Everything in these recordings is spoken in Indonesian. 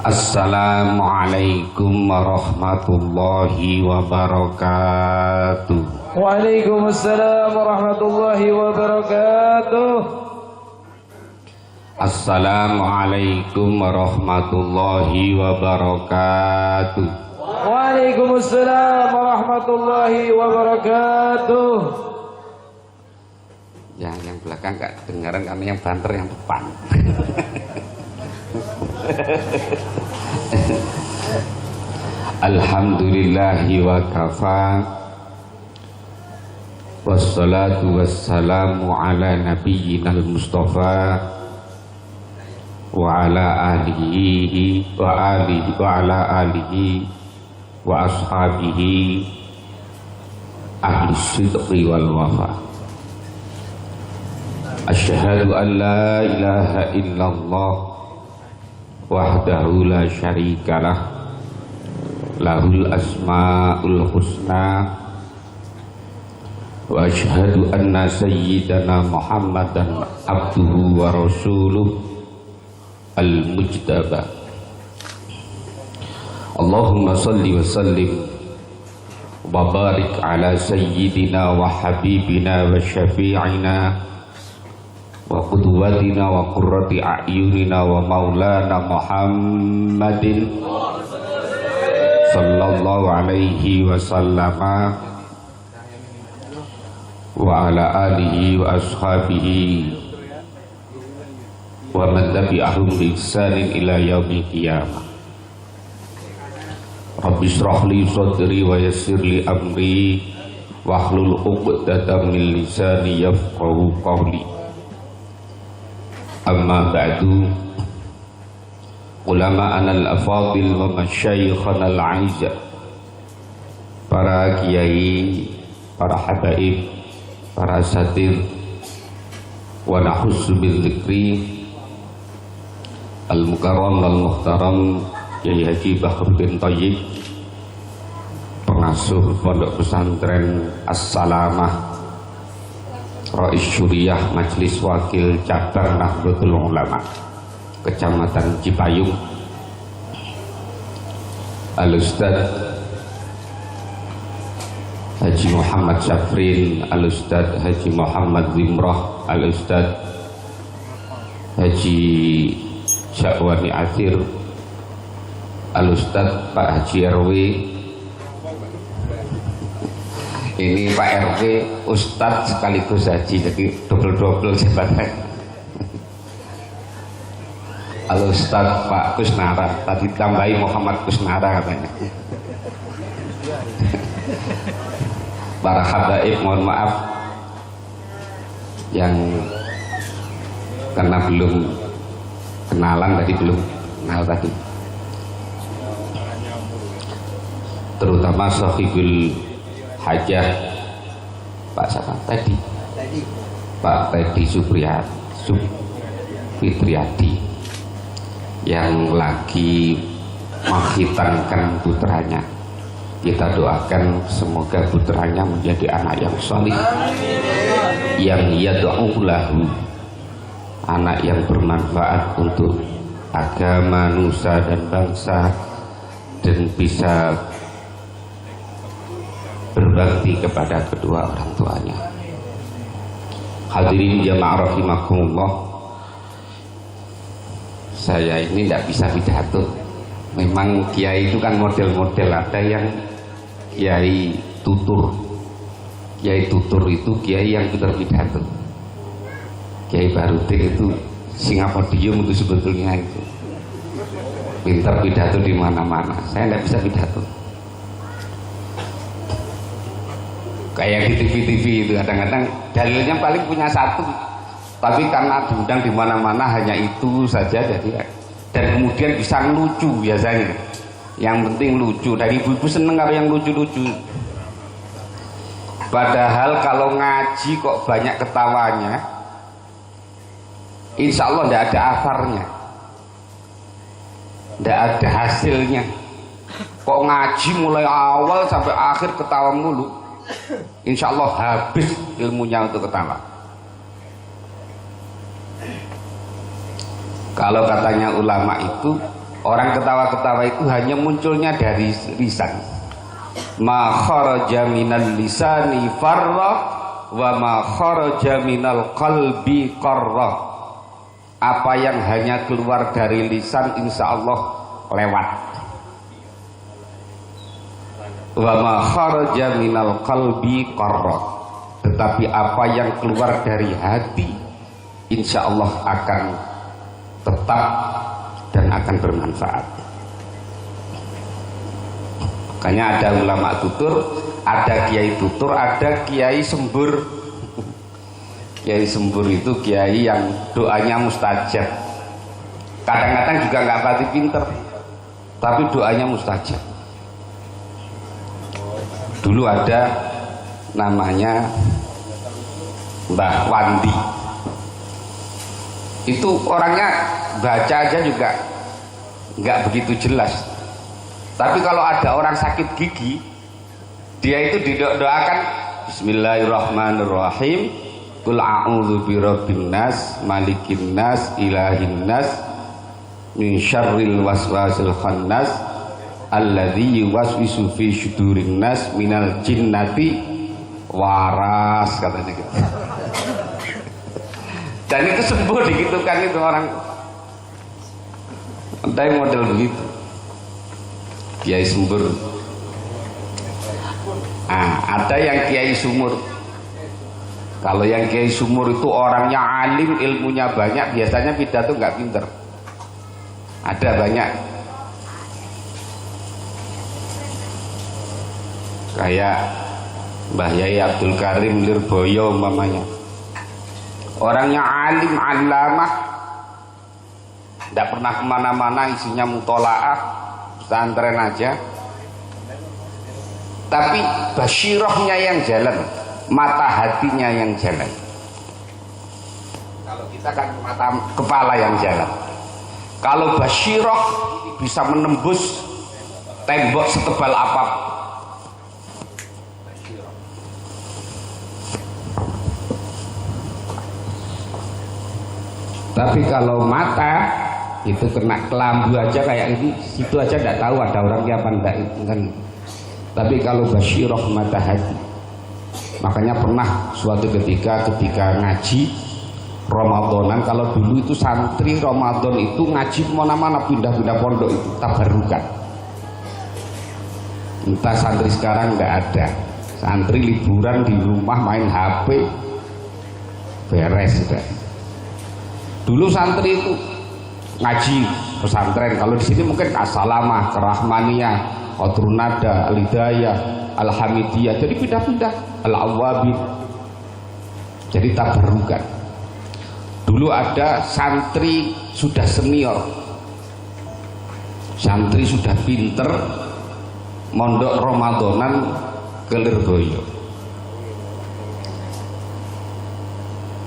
Assalamualaikum warahmatullahi wabarakatuh. Waalaikumsalam warahmatullahi wabarakatuh. Assalamualaikum warahmatullahi wabarakatuh. Waalaikumsalam warahmatullahi wabarakatuh. Yang belakang gak dengaran karena yang banter yang depan. Alhamdulillahi wa kafa, wassalatu wassalamu ala nabiyyinal mustafa wa ala alihi wa ashabihi ahli sidqi wal wafa. Asyhadu an la ilaha illallah wahdahu la syarikalah, lahul asmaul husna, wa asyhadu anna sayyidana Muhammadan abduhu wa rasuluh al-mujtaba. Allahumma salli wa sallim wa barik ala sayyidina wa habibina wa syafi'ina wa qudwatina wa qurrati a'yunina wa maulana Muhammadin sallallahu alaihi wasallama wa ala alihi wa ashabihi wa man tabi'ahum bi ihsanin ila yaumil qiyamah. Rabbi shrah li sadri wa yassir li amri wahlul 'uqdatam min lisani yafqahu qawli. Amma ba'du, ulama anal afadil wa masyayikhan al-aizah, para kiai, para habaib, para satir, wa nahussu bil dzikri al-mukarram wal muhtaram Kiai Haji Bahruddin Thayyib, pengasuh Pondok Pesantren As-Salamah, Rais Syuriah Majelis Wakil Cabang Nahdlatul Ulama Kecamatan Cipayung, Al-Ustadz Haji Muhammad Syafrin, Al-Ustadz Haji Muhammad Zimrah, Al-Ustadz Haji Syahwani Athir, Al-Ustadz Pak Haji RW. Ini Pak RW Ustadz sekaligus haji, jadi double jabatan. Al-Ustadz Pak Kusnara, tadi tambahi Muhammad Kusnara katanya. Para habaib mohon maaf yang karena belum kenalan tadi, belum kenal tadi, terutama sahibul hajah Pak siapa tadi? Pak Teddy Fitriadi yang lagi menghitankan putranya. Kita doakan semoga putranya menjadi anak yang salih, yang yad'u lahu, anak yang bermanfaat untuk agama, nusa dan bangsa, dan bisa berbakti kepada kedua orang tuanya. Hadirin jamaah rahimakumullah, saya ini tidak bisa pidato. Memang kiai itu kan model-model, ada yang kiai tutur. Kiai tutur itu kiai yang pintar pidato. Kiai Bahruddin itu Singapodium itu sebetulnya itu pintar pidato di mana-mana. Saya tidak bisa pidato. Kayak di TV-TV itu kadang-kadang dalilnya paling punya satu, tapi karena diundang di mana-mana hanya itu saja, jadi dan kemudian bisa lucu biasanya. Yang penting lucu, dan ibu-ibu seneng kalau yang lucu-lucu. Padahal kalau ngaji kok banyak ketawanya, insya Allah tidak ada asarnya, tidak ada hasilnya. Kok ngaji mulai awal sampai akhir ketawa mulu, insya Allah habis ilmunya untuk ketawa. Kalau katanya ulama itu Orang ketawa-ketawa itu hanya munculnya dari lisan. Ma kharaja minal lisani farra wa ma kharaja minal qalbi qarra. Apa yang hanya keluar dari lisan insya Allah lewat. Wa ma kharaja minal qalbi qarra. Tetapi apa yang keluar dari hati insya Allah akan tetap dan akan bermanfaat. Makanya ada ulama tutur, ada kiai tutur, ada kiai sembur. Kiai sembur itu kiai yang doanya mustajab. Kadang-kadang juga nggak pati pinter, tapi doanya mustajab. Dulu ada namanya Mbah Wandi. Itu orangnya baca aja juga nggak begitu jelas. Tapi kalau ada orang sakit gigi, dia itu didoakan Bismillahirrahmanirrahim. Qul a'udzu birabbin nas, malikin nas, ilahin nas, min syarril waswasil khannas, alladzi yuwaswisu fi syudurin nas minal jinnati waras, katanya gitu. Dan itu sembuh digitukan itu orang. Entah model begitu. Kiai sembur. Ada yang kiai sumur. Kalau yang kiai sumur itu orangnya alim, ilmunya banyak, biasanya pidato nggak pinter. Ada banyak. Kayak Mbah Yai Abdul Karim Lirboyo umpamanya. Orangnya alim, alamah, tidak pernah kemana-mana, isinya mutolaah, pesantren aja. Tapi basyirohnya yang jalan, mata hatinya yang jalan. Kalau kita kan mata kepala yang jalan. Kalau basyiroh bisa menembus tembok setebal apapun. Tapi kalau mata itu kena kelambu aja kayak ini, situ aja tidak tahu ada orangnya apa enggak kan. Tapi kalau basyiroh mata hati, makanya pernah suatu ketika ngaji Ramadanan, kalau dulu itu santri Ramadan itu ngaji kemana-mana, pindah-pindah pondok itu tabarukan. Entah santri sekarang nggak ada, santri liburan di rumah main HP, beres sudah. Dulu santri itu ngaji pesantren, kalau di sini mungkin As-Salamah, Kerahmaniyah, Qatrunada, Al-Hidayah, Al-Hamidiyah, jadi pindah-pindah, Al-Awwabin, jadi tabarukan. Dulu ada santri sudah senior, santri sudah pinter, mondok Ramadanan ke Lirboyo.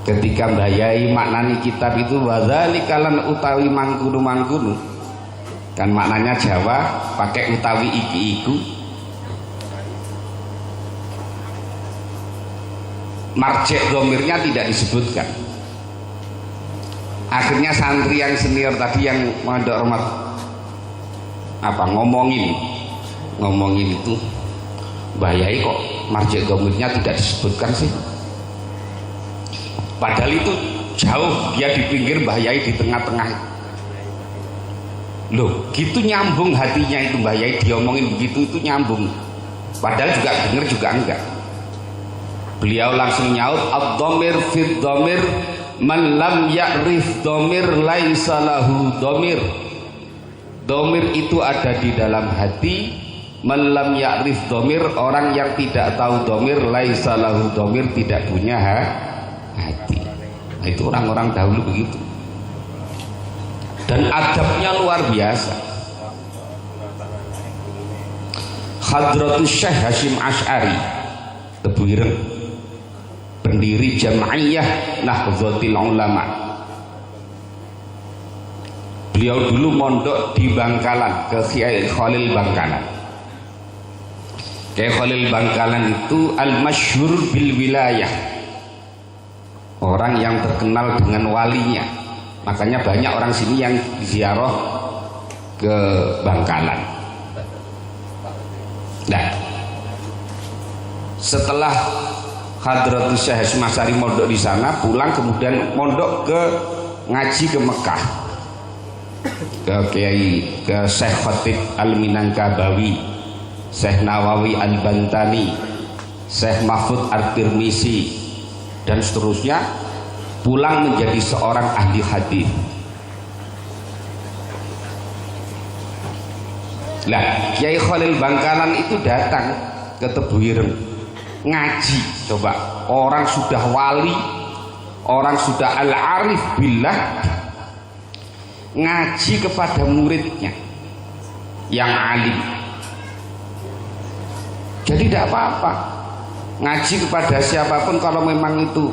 Ketika Mbah Yai maknani kitab itu wadzalikalan utawi mangkunu kan maknanya Jawa pakai utawi iki-iku, marjek domirnya tidak disebutkan. Akhirnya santri yang senior tadi yang mondok Ramadan ngomongin itu, Mbah Yai kok marjek domirnya tidak disebutkan sih? Padahal itu jauh, dia di pinggir, Mbah Yai di tengah-tengah. Loh, gitu nyambung hatinya itu Mbah Yai diomongin begitu, itu nyambung. Padahal juga denger juga enggak. Beliau langsung nyaut, ad-dhamir fid dhamir man lam ya'rif dhamir laisa lahu dhamir. Dhamir itu ada di dalam hati, man lam ya'rif dhamir, orang yang tidak tahu dhamir, laisa lahu dhamir, tidak punya hati. Nah, itu orang-orang dahulu begitu, dan adabnya luar biasa. Hadratus Syekh Hasyim Asy'ari Tebuireng, pendiri Jam'iyah Nahdlatul Ulama. Beliau dulu mondok di Bangkalan, ke Kiai Khalil Bangkalan. Kiai Khalil Bangkalan itu al-masyhur bil wilayah, orang yang terkenal dengan walinya. Makanya banyak orang sini yang ziarah ke Bangkalan. Nah, setelah Hadratus Syekh Hasyim Asy'ari mondok di sana, pulang kemudian mondok ke ngaji ke Mekah, ke Kiai, ke Syekh Khatib Al-Minangkabawi, Syekh Nawawi Al-Bantani, Syekh Mahfud Al-Tirmisi, dan seterusnya. Pulang menjadi seorang ahli hadis. Nah, Kiai Khalil Bangkalan itu datang ke Tebu Ireng ngaji. Coba, orang sudah wali, orang sudah al-arif billah, ngaji kepada muridnya yang alim. Jadi tidak apa-apa ngaji kepada siapapun kalau memang itu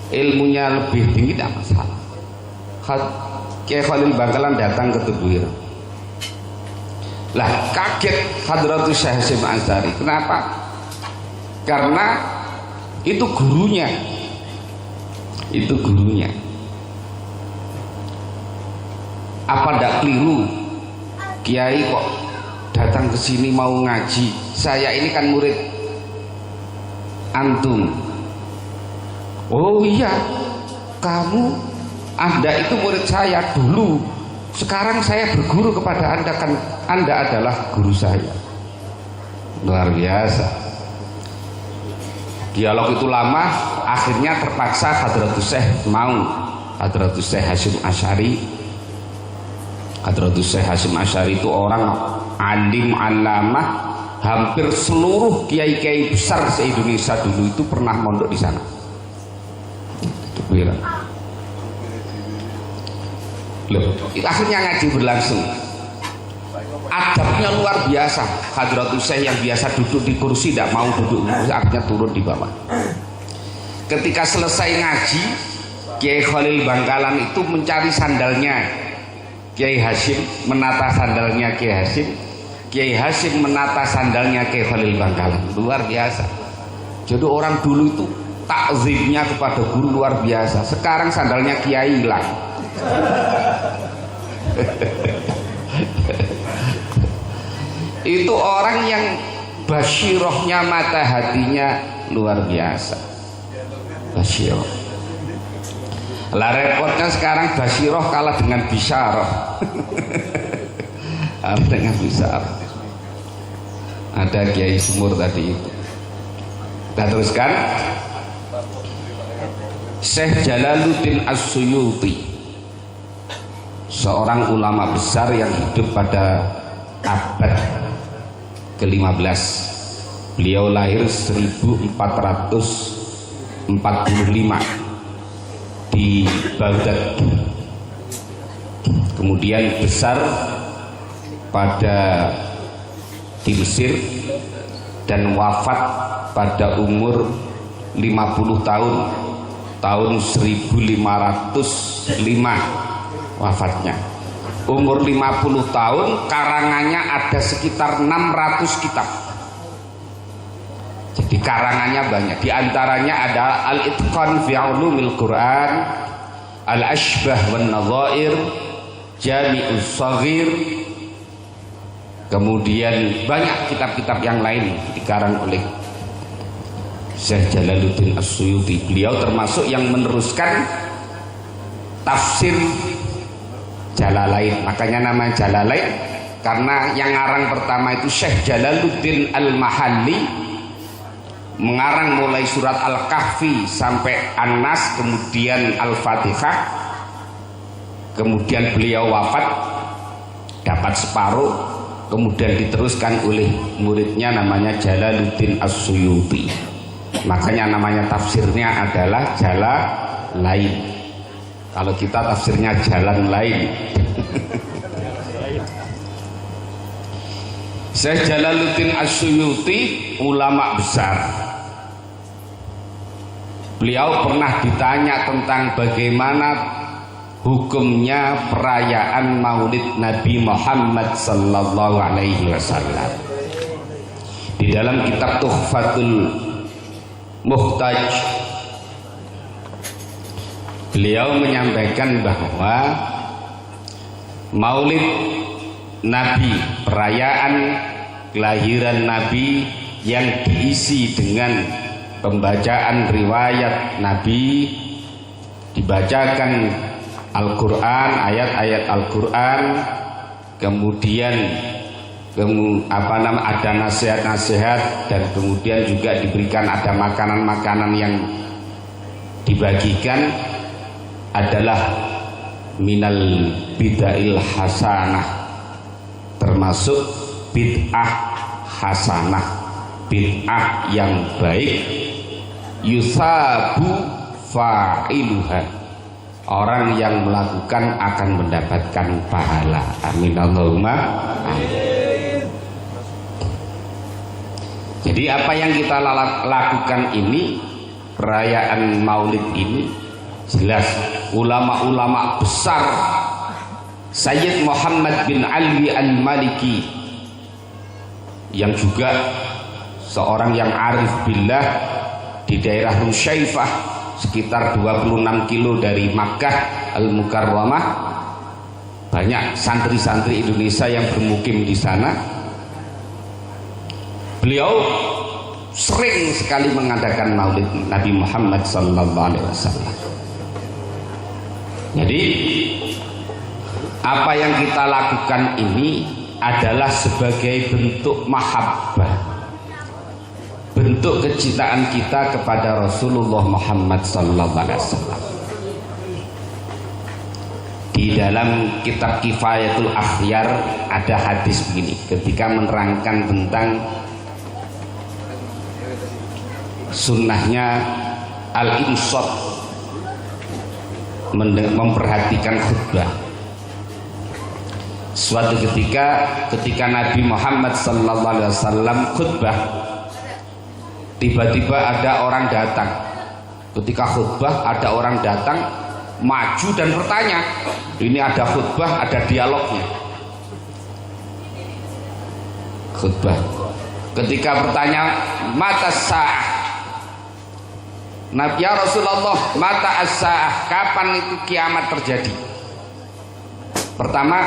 ilmunya lebih tinggi, tidak masalah. Kiai Khalil Bangkalan datang ke Tebu Ireng. Lah, kaget Hadratus Syekh Hasyim Asy'ari. Kenapa? Karena itu gurunya. Itu gurunya. Apa tidak keliru Kiai kok datang ke sini mau ngaji? Saya ini kan murid antum. Oh iya, Anda itu murid saya dulu. Sekarang saya berguru kepada Anda, kan Anda adalah guru saya. Luar biasa. Dialog itu lama, akhirnya terpaksa Hadratus Syekh mau. Hadratus Syekh Hasyim Asy'ari. Hadratus Syekh Hasyim Asy'ari itu orang alim alamah. Hampir seluruh kiai-kiai besar se-Indonesia dulu itu pernah mondok di sana. Loh, akhirnya ngaji berlangsung. Adabnya luar biasa. Hadratus Syekh yang biasa duduk di kursi tidak mau duduk, akhirnya turun di bawah. Ketika selesai ngaji, Kiai Khalil Bangkalan itu mencari sandalnya Kiai Hasyim, menata sandalnya Kiai Hasyim. Kiai Hasyim menata sandalnya Kiai Khalil Bangkalan. Luar biasa. Jadi orang dulu itu takzimnya kepada guru luar biasa. Sekarang sandalnya Kiai hilang. Itu orang yang basyirohnya, mata hatinya luar biasa. Basyiroh. Lah repotnya sekarang basyiroh kalah dengan bisyarah. Dengan bisyarah. Ada Kiai Sumur tadi itu. Kita teruskan. Syekh Jalaluddin As-Suyuti, seorang ulama besar yang hidup pada abad ke-15. Beliau lahir 1445 di Baghdad. Kemudian besar pada di Mesir dan wafat pada umur 50 tahun 1505 wafatnya. Umur 50 tahun, karangannya ada sekitar 600 kitab. Jadi karangannya banyak. Di antaranya ada Al-Itqan fi Ulumil Quran, Al-Ashbah wan Nadhair, Jami'us Shaghir. Kemudian banyak kitab-kitab yang lain dikarang oleh Syekh Jalaluddin As-Suyuti. Beliau termasuk yang meneruskan tafsir Jalalain. Makanya namanya Jalalain karena yang ngarang pertama itu Syekh Jalaluddin Al-Mahalli, mengarang mulai surat Al-Kahfi sampai An-Nas, kemudian Al-Fatihah. Kemudian beliau wafat, dapat separuh, kemudian diteruskan oleh muridnya namanya Jalaluddin As-Suyuti. Makanya namanya tafsirnya adalah Jalalain. Kalau kita tafsirnya jalan lain. Syekh Jalaluddin As-Suyuti ulama besar. Beliau pernah ditanya tentang bagaimana hukumnya perayaan Maulid Nabi Muhammad sallallahu alaihi wasallam. Di dalam kitab Tuhfatul Muhtaj, beliau menyampaikan bahwa Maulid Nabi, perayaan kelahiran Nabi yang diisi dengan pembacaan riwayat Nabi, dibacakan Al-Quran, ayat-ayat Al-Quran, kemudian ada nasihat-nasihat, dan kemudian juga diberikan ada makanan-makanan yang dibagikan, adalah minal bid'ahil hasanah, termasuk bid'ah hasanah, bid'ah yang baik, yusabu fa'iluha, orang yang melakukan akan mendapatkan pahala. Amin Allahumma amin. Jadi apa yang kita lakukan ini, perayaan Maulid ini, jelas ulama-ulama besar, Sayyid Muhammad bin Ali Al-Maliki, yang juga seorang yang arif billah, di daerah Rusyaifah, sekitar 26 kilo dari Makkah Al-Mukarramah. Banyak santri-santri Indonesia yang bermukim di sana. Beliau sering sekali mengadakan Maulid Nabi Muhammad sallallahu alaihi wasallam. Jadi apa yang kita lakukan ini adalah sebagai bentuk mahabbah, bentuk kecintaan kita kepada Rasulullah Muhammad sallallahu alaihi wasallam. Di dalam kitab Kifayatul Akhyar ada hadis begini, ketika menerangkan tentang sunnahnya al-insat, memperhatikan khutbah. Suatu ketika Nabi Muhammad sallallahu alaihi wasallam khutbah, tiba-tiba ada orang datang. Ketika khutbah ada orang datang, maju dan bertanya. Ini ada khutbah, ada dialognya. Khutbah. Ketika bertanya, mata sa'ah, Nabi, ya Rasulullah, mata as-sa'ah, kapan itu kiamat terjadi? Pertama,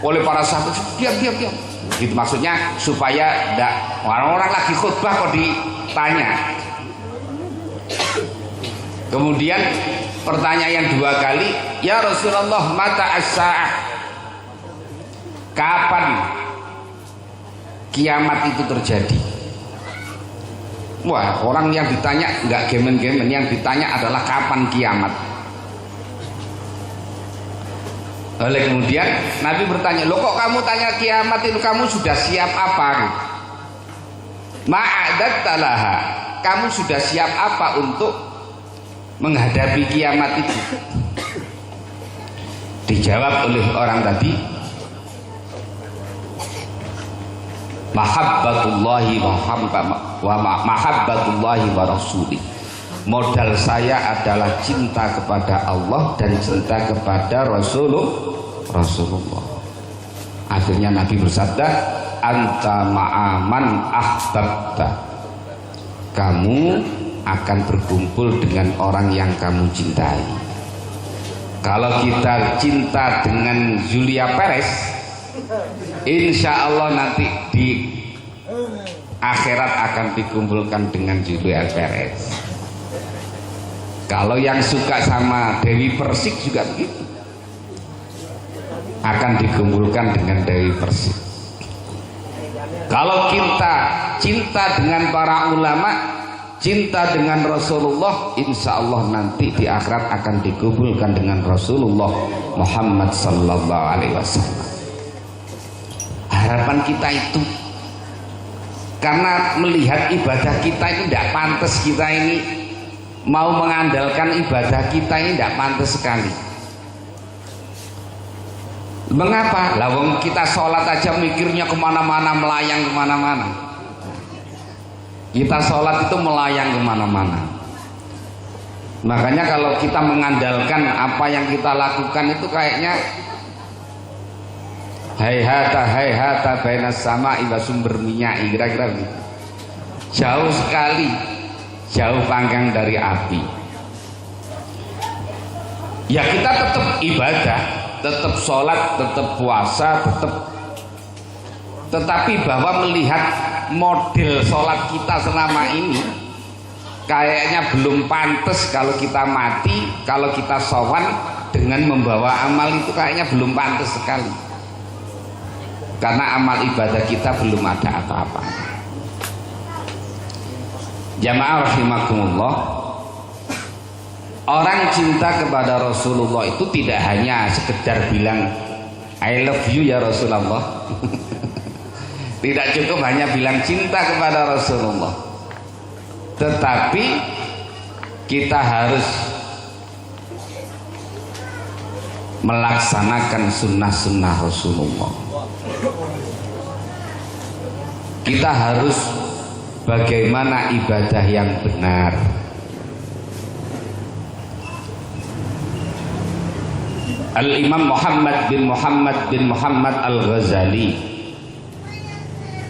oleh para sahabat, diam. Gitu maksudnya supaya orang-orang lagi khutbah kok ditanya. Kemudian pertanyaan yang dua kali, ya Rasulullah, mata as-sa'ah, kapan kiamat itu terjadi? Wah, orang yang ditanya nggak gemen-gemen, yang ditanya adalah kapan kiamat. Oleh kemudian Nabi bertanya, loh kok kamu tanya kiamat itu, kamu sudah siap apa? Ma'adat talaha, kamu sudah siap apa untuk menghadapi kiamat itu? Dijawab oleh orang tadi, mahabbatullahi wa mahabbatullahi wa rasulih. Modal saya adalah cinta kepada Allah dan cinta kepada Rasulullah. Akhirnya Nabi bersabda, anta ma'aman ahbabta, kamu akan berkumpul dengan orang yang kamu cintai. Kalau kita cinta dengan Julia Perez, insya Allah nanti di akhirat akan dikumpulkan dengan Julia Perez. Kalau yang suka sama Dewi Persik juga begitu, akan dikumpulkan dengan Dewi Persik. Kalau kita cinta dengan para ulama, cinta dengan Rasulullah, insya Allah nanti di akhirat akan dikumpulkan dengan Rasulullah Muhammad sallallahu alaihi wasallam. Harapan kita itu, karena melihat ibadah kita ini tidak pantas, kita ini mau mengandalkan ibadah kita ini tidak pantas sekali. Mengapa? Lawang kita sholat aja mikirnya kemana-mana, melayang kemana-mana. Kita sholat itu melayang kemana-mana. Makanya kalau kita mengandalkan apa yang kita lakukan itu kayaknya hayhata bainas sama'i wa sumber minyak, kira-kira begitu. Jauh sekali, jauh panggang dari api. Ya kita tetap ibadah, tetap sholat, tetap puasa, tetapi bahwa melihat model sholat kita selama ini kayaknya belum pantas. Kalau kita mati, kalau kita sowan dengan membawa amal itu kayaknya belum pantas sekali, karena amal ibadah kita belum ada apa-apa. Jamaah rahimakumullah, orang cinta kepada Rasulullah itu tidak hanya sekedar bilang I love you ya Rasulullah. Tidak cukup hanya bilang cinta kepada Rasulullah, tetapi kita harus melaksanakan sunnah-sunnah Rasulullah. Kita harus bagaimana ibadah yang benar. Al-Imam Muhammad bin Muhammad Al-Ghazali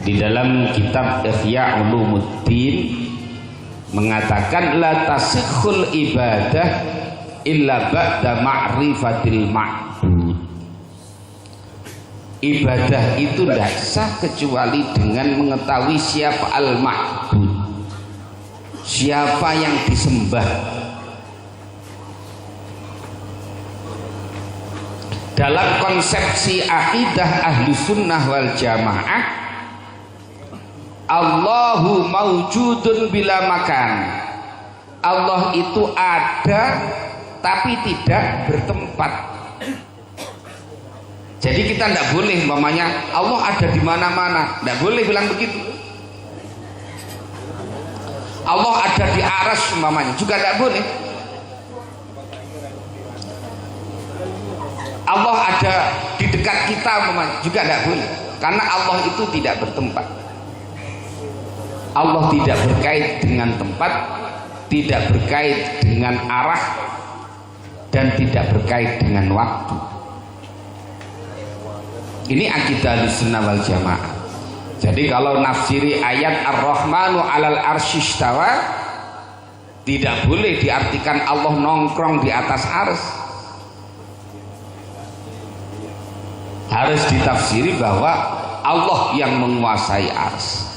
di dalam kitab Ihya Ulumuddin mengatakan la tasikhul ibadah illa ba'da ma'rifatil ma'bud. Ibadah itu tidak sah kecuali dengan mengetahui siapa al-ma'bud, siapa yang disembah. Dalam konsepsi akidah ahli sunnah wal jamaah, Allahu maujudun bila makan. Allah itu ada tapi tidak bertempat. Jadi kita tidak boleh umpamanya Allah ada di mana-mana, tidak boleh bilang begitu. Allah ada di arsy umpamanya juga tidak boleh. Allah ada di dekat kita umpamanya juga tidak boleh, karena Allah itu tidak bertempat. Allah tidak berkait dengan tempat, tidak berkait dengan arah, dan tidak berkait dengan waktu. Ini akidah Ahlussunnah wal Jamaah. Jadi kalau nafsiri ayat Ar-Rahmanu 'alal arsy istawa, tidak boleh diartikan Allah nongkrong di atas arsy. Harus ditafsiri bahwa Allah yang menguasai arsy.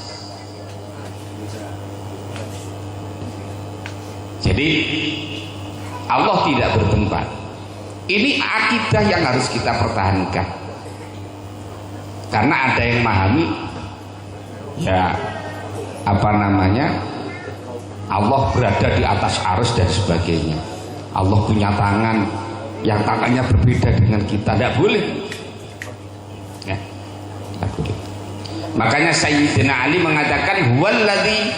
Jadi Allah tidak bertempat. Ini akidah yang harus kita pertahankan. Karena ada yang memahami ya apa namanya Allah berada di atas arsy dan sebagainya. Allah punya tangan yang tangannya berbeda dengan kita. Tidak boleh. Ya, tidak boleh. Makanya Sayyidina Ali mengatakan huwallazi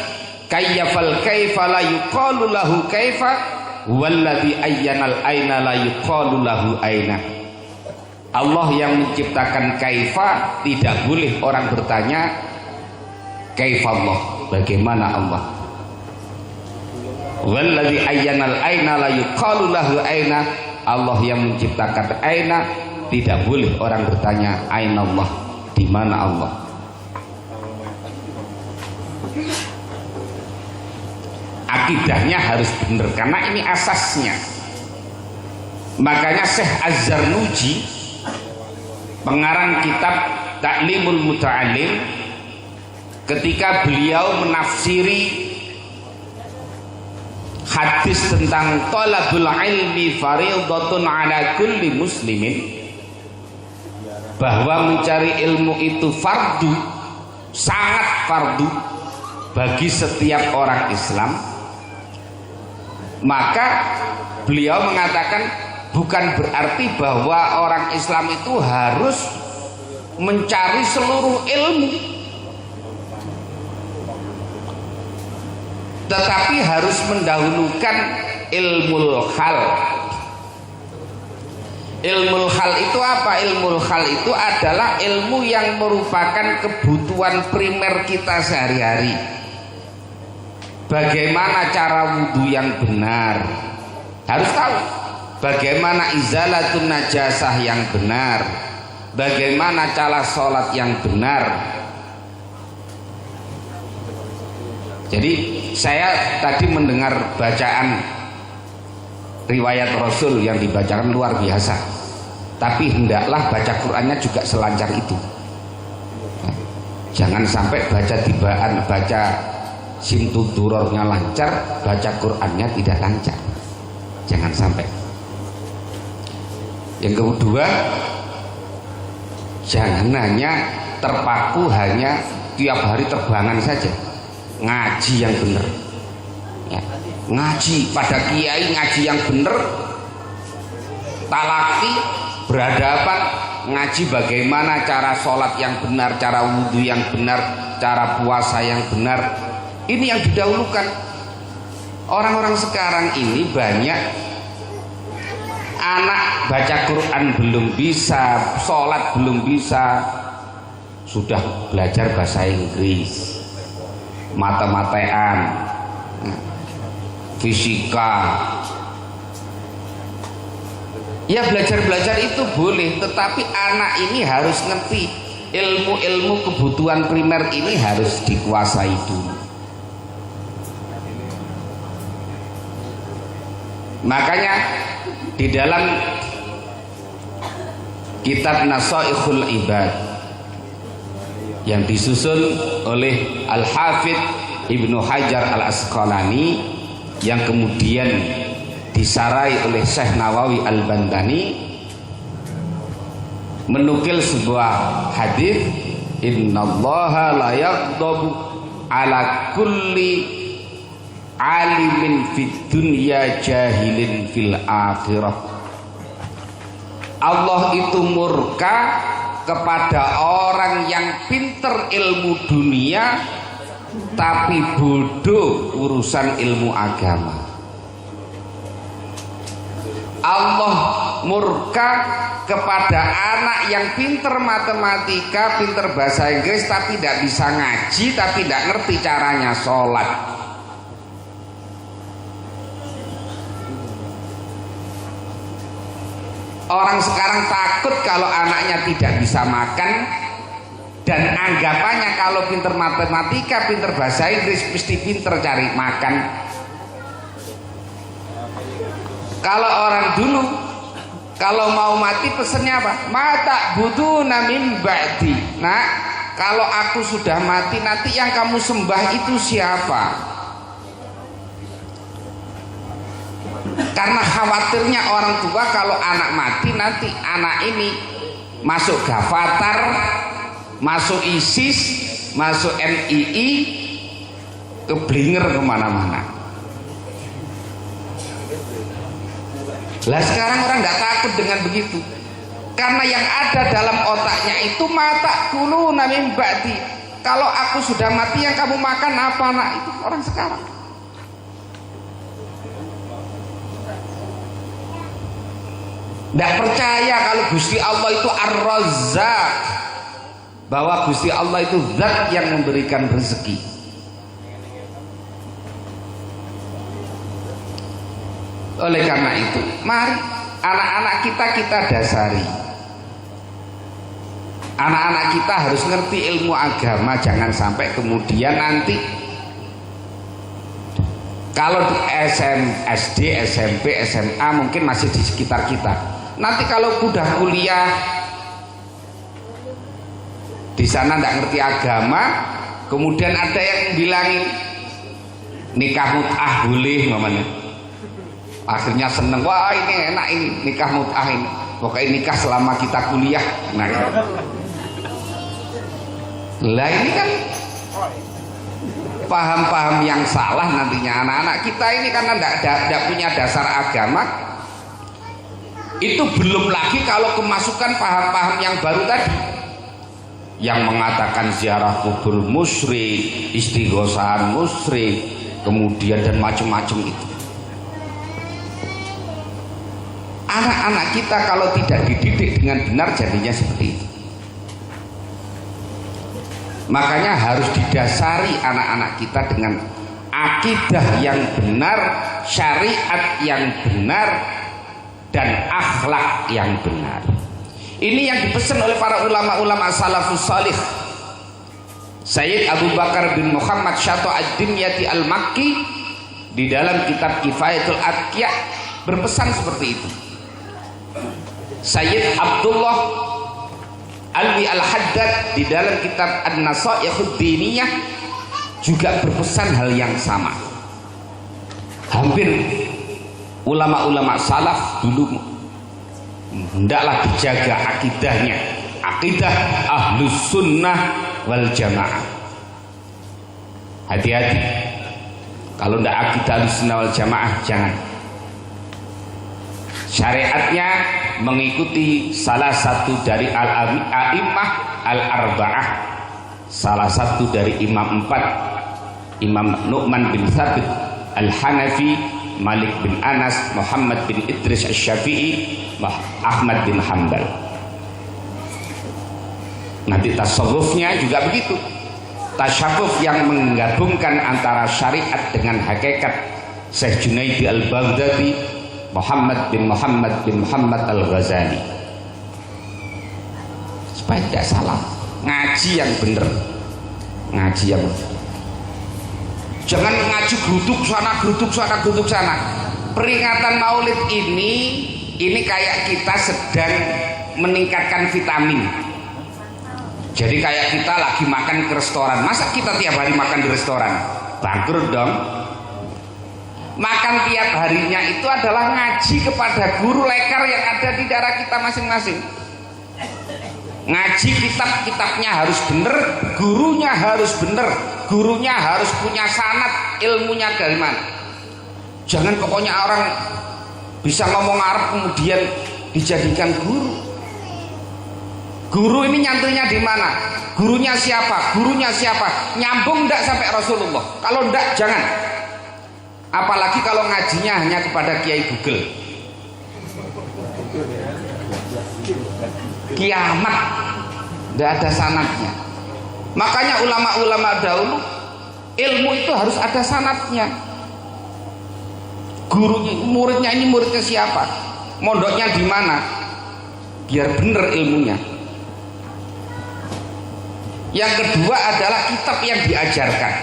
kayyafal kaifa la yuqalu lahu kaifa huwallazi ayyanal aina la yuqalu lahu aina. Allah yang menciptakan kaifa, tidak boleh orang bertanya kaifa Allah, bagaimana Allah. Wallazi ayyanal aina la yuqalu lahu aina, Allah yang menciptakan aina, tidak boleh orang bertanya aina Allah, di mana Allah. Akidahnya harus benar karena ini asasnya. Makanya Syekh Az-Zarnuji, pengarang kitab Ta'limul Muta'allim, ketika beliau menafsiri hadis tentang talabul ilmi fardhatun ala kulli muslimin, bahwa mencari ilmu itu fardu, sangat fardu bagi setiap orang Islam, maka beliau mengatakan bukan berarti bahwa orang Islam itu harus mencari seluruh ilmu, tetapi harus mendahulukan ilmul hal. Ilmul hal itu apa? Ilmul hal itu adalah ilmu yang merupakan kebutuhan primer kita sehari-hari. Bagaimana cara wudhu yang benar, harus tahu. Bagaimana izalatun najasah yang benar, bagaimana cara sholat yang benar. Jadi saya tadi mendengar bacaan riwayat Rasul yang dibacakan luar biasa. tapi hendaklah baca Qur'annya juga selancar itu. Jangan sampai baca tibaan, baca simtudurornya lancar, baca Qur'annya tidak lancar. Jangan sampai. Yang kedua, jangan hanya terpaku hanya tiap hari terbangan saja. Ngaji yang benar. Ya. Ngaji pada kiai, ngaji yang benar, talaki, berhadapan, ngaji bagaimana cara sholat yang benar, cara wudhu yang benar, cara puasa yang benar. Ini yang didahulukan. Orang-orang sekarang ini banyak anak baca Quran belum bisa, sholat belum bisa, sudah belajar bahasa Inggris, matematean, fisika. Ya belajar-belajar itu boleh, tetapi anak ini harus ngerti ilmu-ilmu kebutuhan primer ini harus dikuasai dulu. Makanya di dalam kitab Nasaikhul Ibad yang disusun oleh Al-Hafidh Ibnu Hajar Al-Asqalani yang kemudian disarai oleh Syekh Nawawi Al-Bandani, menukil sebuah hadis, innallaha la yaghdabu ala kulli alimin fid dunya jahilin fil akhirah. Allah itu murka kepada orang yang pinter ilmu dunia tapi bodoh urusan ilmu agama. Allah murka kepada anak yang pinter matematika, pinter bahasa Inggris tapi tidak bisa ngaji, tapi tidak ngerti caranya sholat. Orang sekarang takut kalau anaknya tidak bisa makan, dan anggapannya kalau pinter matematika, pinter bahasa Inggris mesti pinter cari makan. Kalau orang dulu kalau mau mati pesennya apa? Mata butuh namin ba'di. Nah, kalau aku sudah mati nanti yang kamu sembah itu siapa? Karena khawatirnya orang tua kalau anak mati nanti anak ini masuk Gavatar, masuk ISIS, masuk MII, keblinger kemana-mana. Lah sekarang orang nggak takut dengan begitu, karena yang ada dalam otaknya itu mata kulu namin ba'di. Kalau aku sudah mati yang kamu makan apa nak? Itu orang sekarang. Nggak percaya kalau Gusti Allah itu Ar-Razzaq, bahwa Gusti Allah itu zat yang memberikan rezeki. Oleh karena itu, mari anak-anak kita dasari. Anak-anak kita harus ngerti ilmu agama, jangan sampai kemudian nanti kalau di SD, SMP, SMA mungkin masih di sekitar kita. Nanti kalau udah kuliah di sana nggak ngerti agama, kemudian ada yang bilangin nikah mut'ah boleh mamanya. Akhirnya seneng, wah ini enak ini nikah mut'ah ini, pokoknya nikah selama kita kuliah. Nah, lah ini kan paham-paham yang salah nantinya anak-anak kita ini, karena tidak punya dasar agama. Itu belum lagi kalau kemasukan paham-paham yang baru tadi, yang mengatakan ziarah kubur musyrik, istighosahan musyrik, kemudian dan macam-macam itu. Anak-anak kita kalau tidak dididik dengan benar jadinya seperti itu. Makanya harus didasari anak-anak kita dengan akidah yang benar, syariat yang benar, dan akhlak yang benar. Ini yang dipesan oleh para ulama-ulama salafus salih. Sayyid Abu Bakar bin Muhammad Syato ad-Dimyati al-Makki di dalam kitab Kifayatul Atqiya berpesan seperti itu. Sayyid Abdullah Alwi Al-Haddad di dalam kitab An-Nasaihud Diniyah juga berpesan hal yang sama. Hampir ulama-ulama salaf dulu hendaklah dijaga akidahnya, akidah Ahlus Sunnah wal Jamaah. Hati-hati, kalau tidak akidah Ahlus Sunnah wal Jamaah jangan. Syariatnya mengikuti salah satu dari al-a'immah al-arba'ah, salah satu dari imam 4, Imam Nu'man bin Thabit Al-Hanafi, Malik bin Anas, Muhammad bin Idris Asy-Syafi'i, Ahmad bin Hanbal. Nanti tasawufnya juga begitu, tasawuf yang menggabungkan antara syariat dengan hakikat. Syekh Junaidi Al-Baghdadi, Muhammad bin Muhammad Al-Ghazali. Supaya tidak salah, ngaji yang benar, ngaji yang benar. Jangan ngaji geruduk sana. Peringatan Maulid ini kayak kita sedang meningkatkan vitamin. Jadi kayak kita lagi makan ke restoran. Masa kita tiap hari makan di restoran? Bangkrut dong. Makan tiap harinya itu adalah ngaji kepada guru lekar yang ada di daerah kita masing-masing. Ngaji kitabnya harus bener, gurunya harus bener, gurunya harus punya sanad, ilmunya dari mana. Jangan pokoknya orang bisa ngomong Arab kemudian dijadikan guru. Guru ini nyantunya di mana? Gurunya siapa? Nyambung enggak sampai Rasulullah? Kalau enggak jangan. Apalagi kalau ngajinya hanya kepada Kiai Google. Kiamat tidak ada sanadnya. Makanya ulama-ulama dahulu ilmu itu harus ada sanadnya. Gurunya, muridnya siapa? Mondoknya di mana? Biar benar ilmunya. Yang kedua adalah kitab yang diajarkan.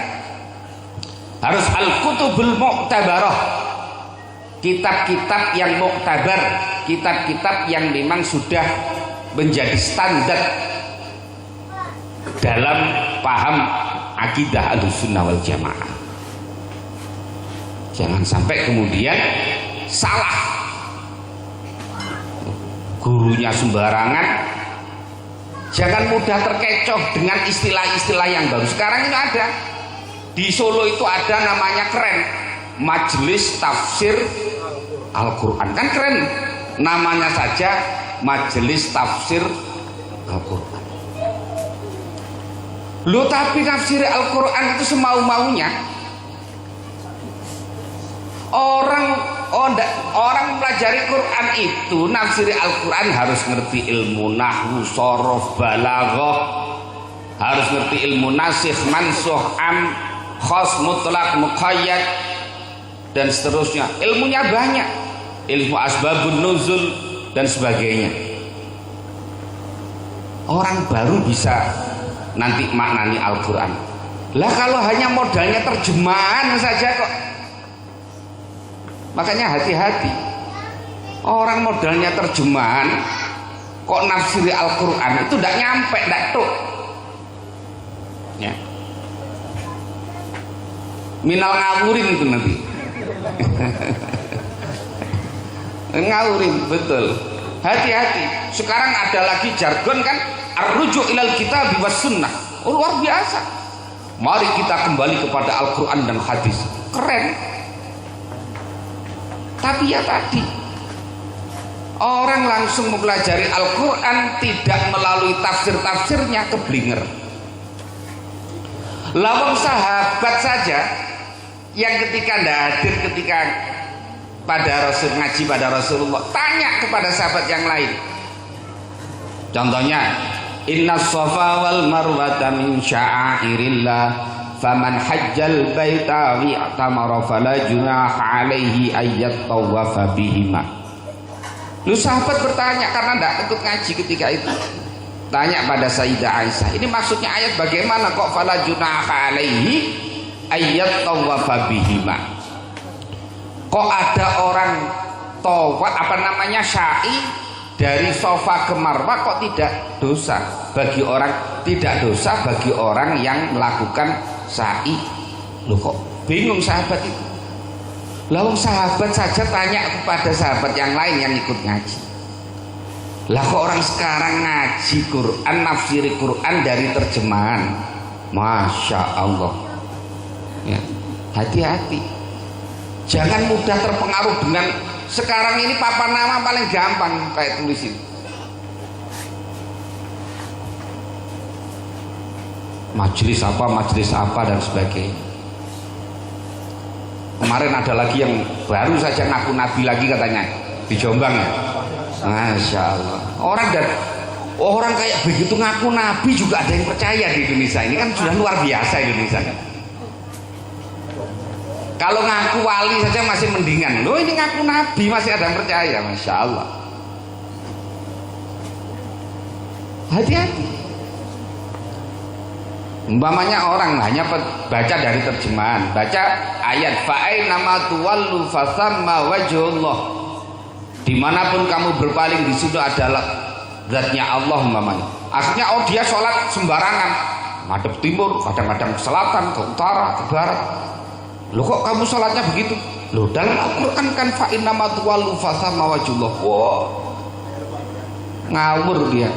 Harus al-kutubul mu'tabarah, kitab-kitab yang mu'tabar, kitab-kitab yang memang sudah menjadi standar dalam paham akidah Ahlussunnah wal Jamaah. Jangan sampai kemudian salah, gurunya sembarangan. Jangan mudah terkecoh dengan istilah-istilah yang baru. Sekarang ini ada di Solo itu ada namanya keren, Majelis Tafsir Al-Quran. Kan keren, namanya saja Majelis Tafsir Al-Quran. Loh, tapi tafsir Al-Quran itu semau-maunya. Orang mempelajari Quran itu, nafsir Al-Quran harus ngerti ilmu nahwu, shorof, balaghah, harus ngerti ilmu nasikh, mansukh, am, khas, mutlak, muqayyad, dan seterusnya. Ilmunya banyak, ilmu asbabun nuzul dan sebagainya. Orang baru bisa nanti maknani Al-Quran. Lah kalau hanya modalnya terjemahan saja kok. Makanya hati-hati, orang modalnya terjemahan kok nafsiri Al-Quran itu tidak nyampe, tidak tuk ya. Minal ngawurin itu nanti. Ngawurin, betul. Hati-hati. Sekarang ada lagi jargon kan, ar-ruju' ilal kitab was sunnah. Oh, luar biasa. Mari kita kembali kepada Al-Quran dan hadis. Keren. Tapi ya tadi, orang langsung mempelajari Al-Quran tidak melalui tafsir-tafsirnya, keblinger. Lawang sahabat saja yang ketika tidak hadir ketika pada Rasul ngaji pada Rasulullah, tanya kepada sahabat yang lain. Contohnya, inna safa wal marwata min sya'airillah, faman hajjal baita wi'tamara fala junaha alaihi ayyat tawafa bihima. Lu sahabat bertanya karena tidak ikut ngaji ketika itu. Tanya pada Sayyidah Aisyah, ini maksudnya ayat bagaimana kok fala junaha alaihi ayyat tawafa bihima? Kok ada orang tawaf, apa namanya, syai, dari sofa ke marwah kok tidak dosa bagi orang, tidak dosa bagi orang yang melakukan sa'i. Loh kok bingung sahabat itu? Lah sahabat saja tanya kepada sahabat yang lain yang ikut ngaji. Lah kok orang sekarang ngaji Quran, nafsiri Quran dari terjemahan. Masya Allah ya, hati-hati, jangan mudah terpengaruh dengan sekarang ini papan nama paling gampang kayak tulisin. Majelis apa dan sebagainya. Kemarin ada lagi yang baru saja ngaku nabi lagi katanya di Jombang ya. Masya Allah, orang kayak begitu ngaku nabi juga ada yang percaya di Indonesia ini, kan sudah luar biasa Indonesia kan. Kalau ngaku wali saja masih mendingan, loh ini ngaku nabi masih ada yang percaya. Masya Allah, hati-hati. Umpamanya orang hanya baca dari terjemahan, baca ayat fa'aina ma tuwallu fasamma wajhullah, dimanapun kamu berpaling di situ adalah zatnya Allah umpamanya. Akhirnya dia sholat sembarangan, ngadep timur, kadang-kadang ke selatan, ke utara, ke barat. Loh kok kamu sholatnya begitu? Loh dalam Al-Quran kan fa'inna ma tuwallu fasamma wajhullah. Wow, ngawur dia.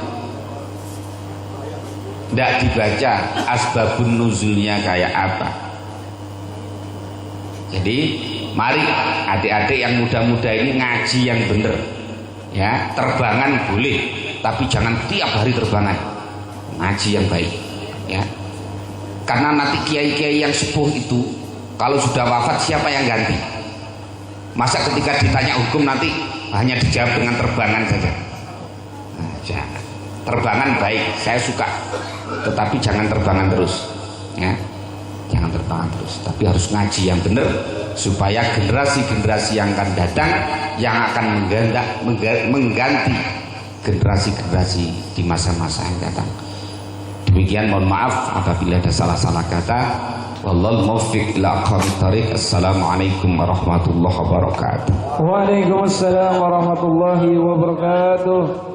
Tidak dibaca asbabun nuzulnya kayak apa. Jadi mari adik-adik yang muda-muda ini ngaji yang bener ya. Terbangan boleh, tapi jangan tiap hari terbangan. Ngaji yang baik ya, karena nanti kiai-kiai yang sepuh itu kalau sudah wafat siapa yang ganti? Masa ketika ditanya hukum nanti hanya dijawab dengan terbangan saja? Nah, jangan. Terbangan baik, saya suka, tetapi jangan terbangan terus ya. Jangan terbangan terus, tapi harus ngaji yang benar supaya generasi-generasi yang akan datang yang akan mengganti generasi-generasi di masa-masa yang datang. Demikian, mohon maaf apabila ada salah-salah kata. Wallahul muwaffiq ila aqwamit thariq. Assalamualaikum warahmatullahi wabarakatuh. Waalaikumsalam warahmatullahi wabarakatuh.